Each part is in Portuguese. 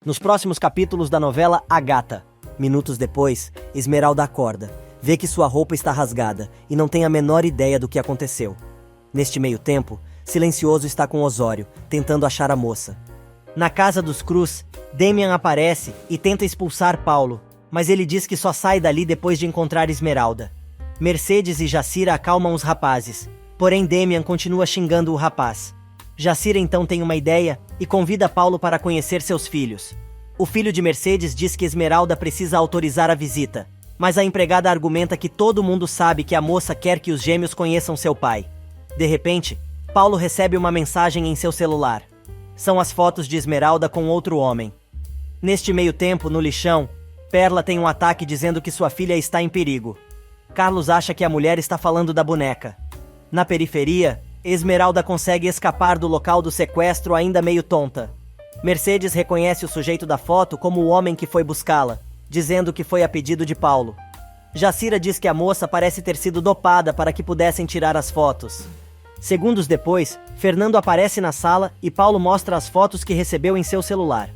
Nos próximos capítulos da novela A Gata. Minutos depois, Esmeralda acorda, vê que sua roupa está rasgada e não tem a menor ideia do que aconteceu. Neste meio tempo, Silencioso está com Osório, tentando achar a moça. Na casa dos Cruz, Damian aparece e tenta expulsar Paulo, mas ele diz que só sai dali depois de encontrar Esmeralda. Mercedes e Jacira acalmam os rapazes, porém Damian continua xingando o rapaz. Jacira então tem uma ideia e convida Paulo para conhecer seus filhos. O filho de Mercedes diz que Esmeralda precisa autorizar a visita, mas a empregada argumenta que todo mundo sabe que a moça quer que os gêmeos conheçam seu pai. De repente, Paulo recebe uma mensagem em seu celular. São as fotos de Esmeralda com outro homem. Neste meio tempo, no lixão, Perla tem um ataque dizendo que sua filha está em perigo. Carlos acha que a mulher está falando da boneca. Na periferia, Esmeralda consegue escapar do local do sequestro ainda meio tonta. Mercedes reconhece o sujeito da foto como o homem que foi buscá-la, dizendo que foi a pedido de Paulo. Jacira diz que a moça parece ter sido dopada para que pudessem tirar as fotos. Segundos depois, Fernando aparece na sala e Paulo mostra as fotos que recebeu em seu celular.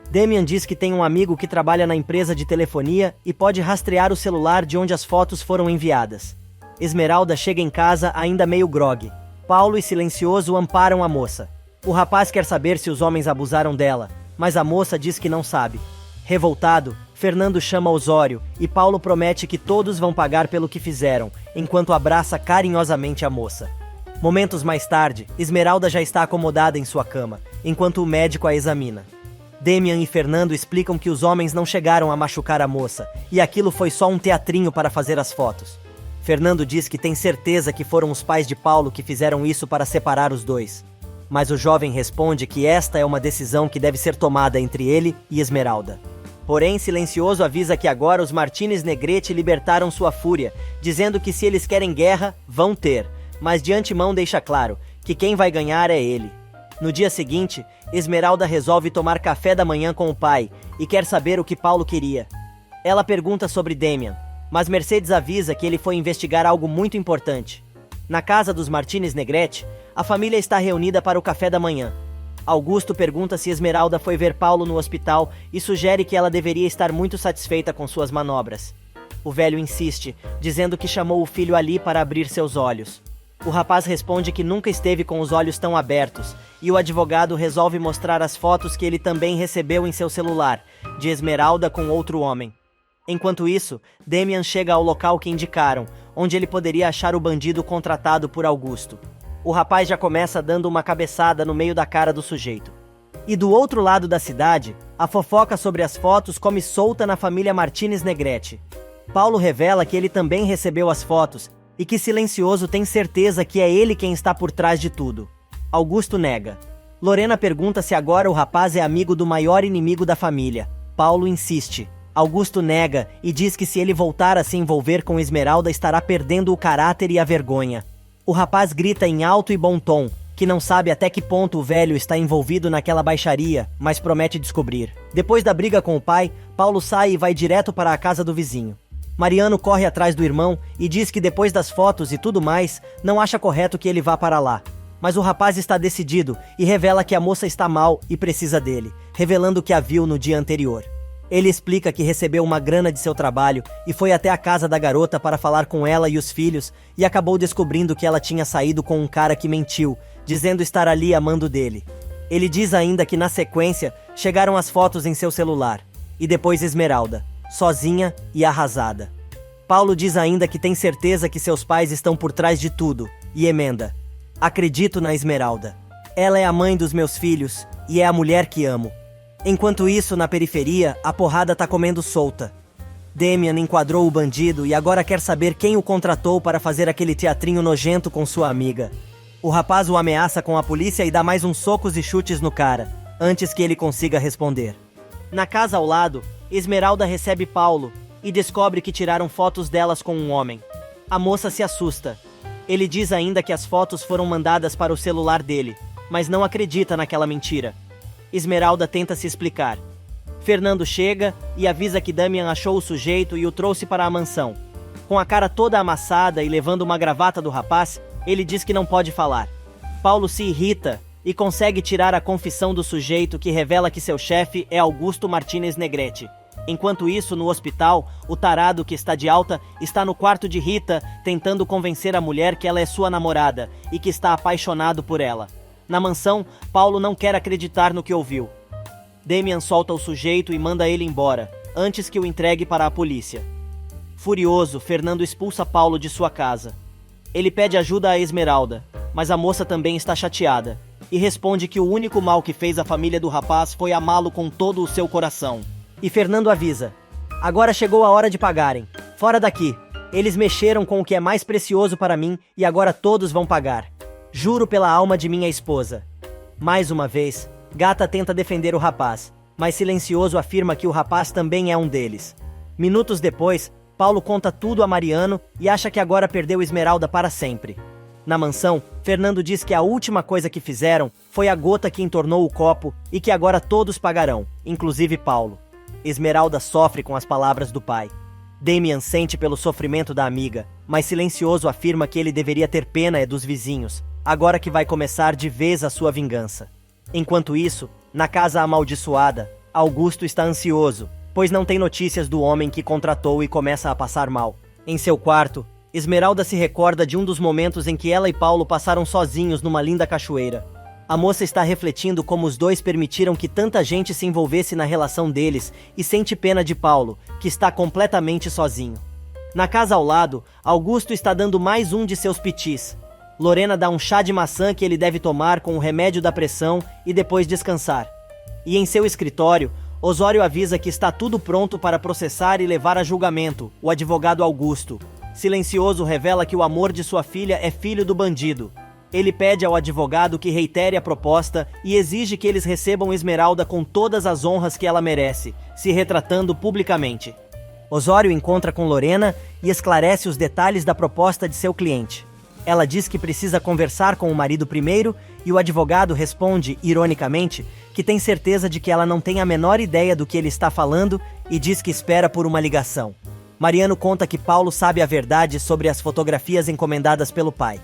Damian diz que tem um amigo que trabalha na empresa de telefonia e pode rastrear o celular de onde as fotos foram enviadas. Esmeralda chega em casa ainda meio grogue. Paulo e Silencioso amparam a moça. O rapaz quer saber se os homens abusaram dela, mas a moça diz que não sabe. Revoltado, Fernando chama Osório e Paulo promete que todos vão pagar pelo que fizeram, enquanto abraça carinhosamente a moça. Momentos mais tarde, Esmeralda já está acomodada em sua cama, enquanto o médico a examina. Damian e Fernando explicam que os homens não chegaram a machucar a moça, e aquilo foi só um teatrinho para fazer as fotos. Fernando diz que tem certeza que foram os pais de Paulo que fizeram isso para separar os dois. Mas o jovem responde que esta é uma decisão que deve ser tomada entre ele e Esmeralda. Porém, Silencioso avisa que agora os Martínez Negrete libertaram sua fúria, dizendo que se eles querem guerra, vão ter, mas de antemão deixa claro que quem vai ganhar é ele. No dia seguinte, Esmeralda resolve tomar café da manhã com o pai e quer saber o que Paulo queria. Ela pergunta sobre Damian, mas Mercedes avisa que ele foi investigar algo muito importante. Na casa dos Martínez Negrete, a família está reunida para o café da manhã. Augusto pergunta se Esmeralda foi ver Paulo no hospital e sugere que ela deveria estar muito satisfeita com suas manobras. O velho insiste, dizendo que chamou o filho ali para abrir seus olhos. O rapaz responde que nunca esteve com os olhos tão abertos, e o advogado resolve mostrar as fotos que ele também recebeu em seu celular, de Esmeralda com outro homem. Enquanto isso, Damian chega ao local que indicaram, onde ele poderia achar o bandido contratado por Augusto. O rapaz já começa dando uma cabeçada no meio da cara do sujeito. E do outro lado da cidade, a fofoca sobre as fotos come solta na família Martínez Negrete. Paulo revela que ele também recebeu as fotos, e que Silencioso tem certeza que é ele quem está por trás de tudo. Augusto nega. Lorena pergunta se agora o rapaz é amigo do maior inimigo da família. Paulo insiste. Augusto nega e diz que se ele voltar a se envolver com Esmeralda estará perdendo o caráter e a vergonha. O rapaz grita em alto e bom tom, que não sabe até que ponto o velho está envolvido naquela baixaria, mas promete descobrir. Depois da briga com o pai, Paulo sai e vai direto para a casa do vizinho. Mariano corre atrás do irmão e diz que depois das fotos e tudo mais, não acha correto que ele vá para lá. Mas o rapaz está decidido e revela que a moça está mal e precisa dele, revelando que a viu no dia anterior. Ele explica que recebeu uma grana de seu trabalho e foi até a casa da garota para falar com ela e os filhos e acabou descobrindo que ela tinha saído com um cara que mentiu, dizendo estar ali amando dele. Ele diz ainda que na sequência chegaram as fotos em seu celular e depois Esmeralda, sozinha e arrasada. Paulo diz ainda que tem certeza que seus pais estão por trás de tudo e emenda: acredito na Esmeralda. Ela é a mãe dos meus filhos e é a mulher que amo. Enquanto isso, na periferia, a porrada tá comendo solta. Damian enquadrou o bandido e agora quer saber quem o contratou para fazer aquele teatrinho nojento com sua amiga. O rapaz o ameaça com a polícia e dá mais uns socos e chutes no cara, antes que ele consiga responder. Na casa ao lado, Esmeralda recebe Paulo e descobre que tiraram fotos delas com um homem. A moça se assusta. Ele diz ainda que as fotos foram mandadas para o celular dele, mas não acredita naquela mentira. Esmeralda tenta se explicar. Fernando chega e avisa que Damian achou o sujeito e o trouxe para a mansão. Com a cara toda amassada e levando uma gravata do rapaz, ele diz que não pode falar. Paulo se irrita e consegue tirar a confissão do sujeito, que revela que seu chefe é Augusto Martinez Negrete. Enquanto isso, no hospital, o tarado, que está de alta, está no quarto de Rita, tentando convencer a mulher que ela é sua namorada e que está apaixonado por ela. Na mansão, Paulo não quer acreditar no que ouviu. Damian solta o sujeito e manda ele embora, antes que o entregue para a polícia. Furioso, Fernando expulsa Paulo de sua casa. Ele pede ajuda a Esmeralda, mas a moça também está chateada, e responde que o único mal que fez a família do rapaz foi amá-lo com todo o seu coração. E Fernando avisa: agora chegou a hora de pagarem. Fora daqui. Eles mexeram com o que é mais precioso para mim e agora todos vão pagar. Juro pela alma de minha esposa. Mais uma vez, Gata tenta defender o rapaz, mas Silencioso afirma que o rapaz também é um deles. Minutos depois, Paulo conta tudo a Mariano e acha que agora perdeu Esmeralda para sempre. Na mansão, Fernando diz que a última coisa que fizeram foi a gota que entornou o copo e que agora todos pagarão, inclusive Paulo. Esmeralda sofre com as palavras do pai. Damian sente pelo sofrimento da amiga, mas Silencioso afirma que ele deveria ter pena dos vizinhos, agora que vai começar de vez a sua vingança. Enquanto isso, na casa amaldiçoada, Augusto está ansioso, pois não tem notícias do homem que contratou e começa a passar mal. Em seu quarto, Esmeralda se recorda de um dos momentos em que ela e Paulo passaram sozinhos numa linda cachoeira. A moça está refletindo como os dois permitiram que tanta gente se envolvesse na relação deles e sente pena de Paulo, que está completamente sozinho. Na casa ao lado, Augusto está dando mais um de seus pitis. Lorena dá um chá de maçã que ele deve tomar com o remédio da pressão e depois descansar. E em seu escritório, Osório avisa que está tudo pronto para processar e levar a julgamento o advogado Augusto. Silencioso revela que o amor de sua filha é filho do bandido. Ele pede ao advogado que reitere a proposta e exige que eles recebam Esmeralda com todas as honras que ela merece, se retratando publicamente. Osório encontra com Lorena e esclarece os detalhes da proposta de seu cliente. Ela diz que precisa conversar com o marido primeiro e o advogado responde, ironicamente, que tem certeza de que ela não tem a menor ideia do que ele está falando e diz que espera por uma ligação. Mariano conta que Paulo sabe a verdade sobre as fotografias encomendadas pelo pai.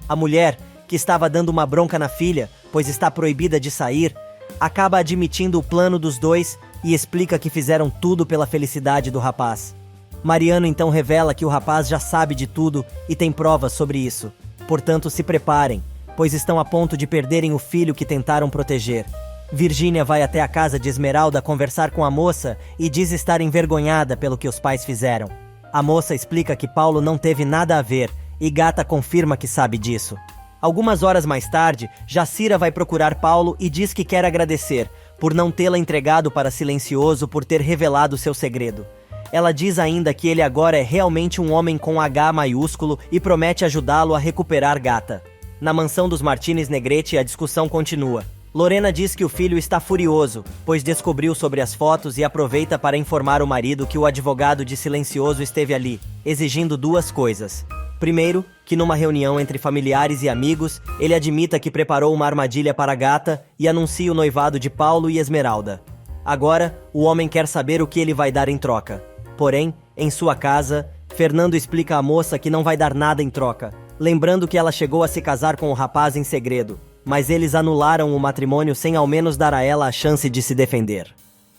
A mulher, que estava dando uma bronca na filha, pois está proibida de sair, acaba admitindo o plano dos dois e explica que fizeram tudo pela felicidade do rapaz. Mariano então revela que o rapaz já sabe de tudo e tem provas sobre isso. Portanto, se preparem, pois estão a ponto de perderem o filho que tentaram proteger. Virgínia vai até a casa de Esmeralda conversar com a moça e diz estar envergonhada pelo que os pais fizeram. A moça explica que Paulo não teve nada a ver e Gata confirma que sabe disso. Algumas horas mais tarde, Jacira vai procurar Paulo e diz que quer agradecer por não tê-la entregado para Silencioso por ter revelado seu segredo. Ela diz ainda que ele agora é realmente um homem com H maiúsculo e promete ajudá-lo a recuperar Gata. Na mansão dos Martinez Negrete, a discussão continua. Lorena diz que o filho está furioso, pois descobriu sobre as fotos e aproveita para informar o marido que o advogado de Silencioso esteve ali, exigindo duas coisas. Primeiro, que numa reunião entre familiares e amigos, ele admita que preparou uma armadilha para Gata e anuncia o noivado de Paulo e Esmeralda. Agora, o homem quer saber o que ele vai dar em troca. Porém, em sua casa, Fernando explica à moça que não vai dar nada em troca, lembrando que ela chegou a se casar com o rapaz em segredo, mas eles anularam o matrimônio sem ao menos dar a ela a chance de se defender.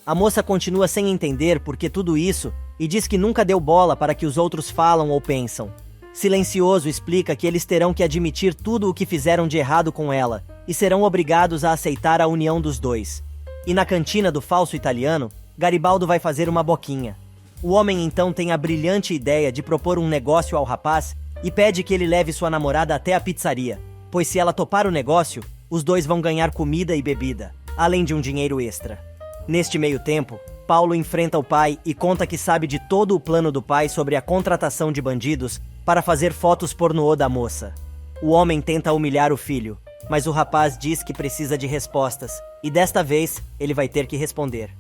A moça continua sem entender por que tudo isso e diz que nunca deu bola para que os outros falam ou pensam. Silencioso explica que eles terão que admitir tudo o que fizeram de errado com ela e serão obrigados a aceitar a união dos dois. E na cantina do falso italiano, Garibaldo vai fazer uma boquinha. O homem então tem a brilhante ideia de propor um negócio ao rapaz e pede que ele leve sua namorada até a pizzaria, pois se ela topar o negócio, os dois vão ganhar comida e bebida, além de um dinheiro extra. Neste meio tempo, Paulo enfrenta o pai e conta que sabe de todo o plano do pai sobre a contratação de bandidos para fazer fotos pornô da moça. O homem tenta humilhar o filho, mas o rapaz diz que precisa de respostas, e desta vez ele vai ter que responder.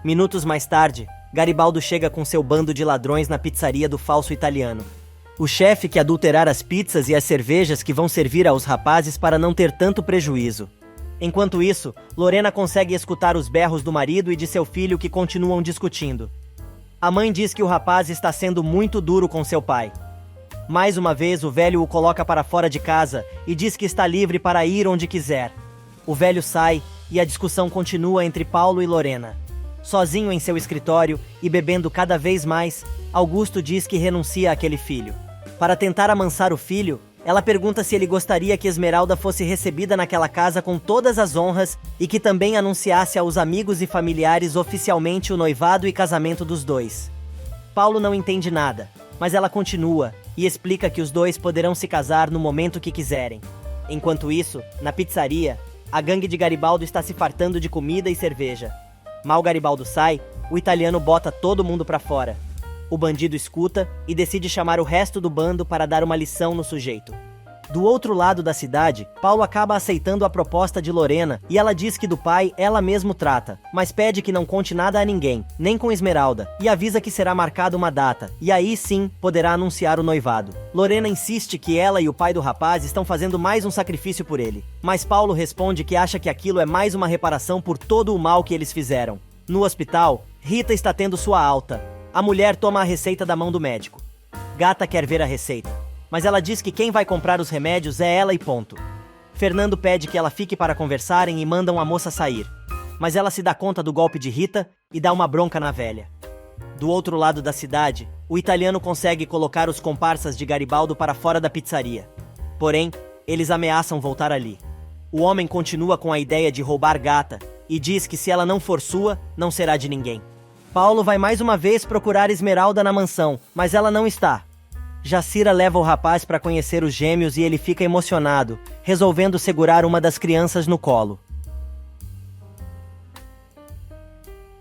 Minutos mais tarde, Garibaldo chega com seu bando de ladrões na pizzaria do falso italiano. O chefe quer adulterar as pizzas e as cervejas que vão servir aos rapazes para não ter tanto prejuízo. Enquanto isso, Lorena consegue escutar os berros do marido e de seu filho que continuam discutindo. A mãe diz que o rapaz está sendo muito duro com seu pai. Mais uma vez, o velho o coloca para fora de casa e diz que está livre para ir onde quiser. O velho sai e a discussão continua entre Paulo e Lorena. Sozinho em seu escritório e bebendo cada vez mais, Augusto diz que renuncia àquele filho. Para tentar amansar o filho, ela pergunta se ele gostaria que Esmeralda fosse recebida naquela casa com todas as honras e que também anunciasse aos amigos e familiares oficialmente o noivado e casamento dos dois. Paulo não entende nada, mas ela continua e explica que os dois poderão se casar no momento que quiserem. Enquanto isso, na pizzaria, a gangue de Garibaldo está se fartando de comida e cerveja. Mal Garibaldo sai, o italiano bota todo mundo pra fora. O bandido escuta e decide chamar o resto do bando para dar uma lição no sujeito. Do outro lado da cidade, Paulo acaba aceitando a proposta de Lorena e ela diz que do pai ela mesmo trata, mas pede que não conte nada a ninguém, nem com Esmeralda, e avisa que será marcada uma data, e aí sim poderá anunciar o noivado. Lorena insiste que ela e o pai do rapaz estão fazendo mais um sacrifício por ele, mas Paulo responde que acha que aquilo é mais uma reparação por todo o mal que eles fizeram. No hospital, Rita está tendo sua alta. A mulher toma a receita da mão do médico. Gata quer ver a receita, mas ela diz que quem vai comprar os remédios é ela e ponto. Fernando pede que ela fique para conversarem e mandam a moça sair, mas ela se dá conta do golpe de Rita e dá uma bronca na velha. Do outro lado da cidade, o italiano consegue colocar os comparsas de Garibaldo para fora da pizzaria. Porém, eles ameaçam voltar ali. O homem continua com a ideia de roubar Gata e diz que se ela não for sua, não será de ninguém. Paulo vai mais uma vez procurar Esmeralda na mansão, mas ela não está. Jacira leva o rapaz para conhecer os gêmeos e ele fica emocionado, resolvendo segurar uma das crianças no colo.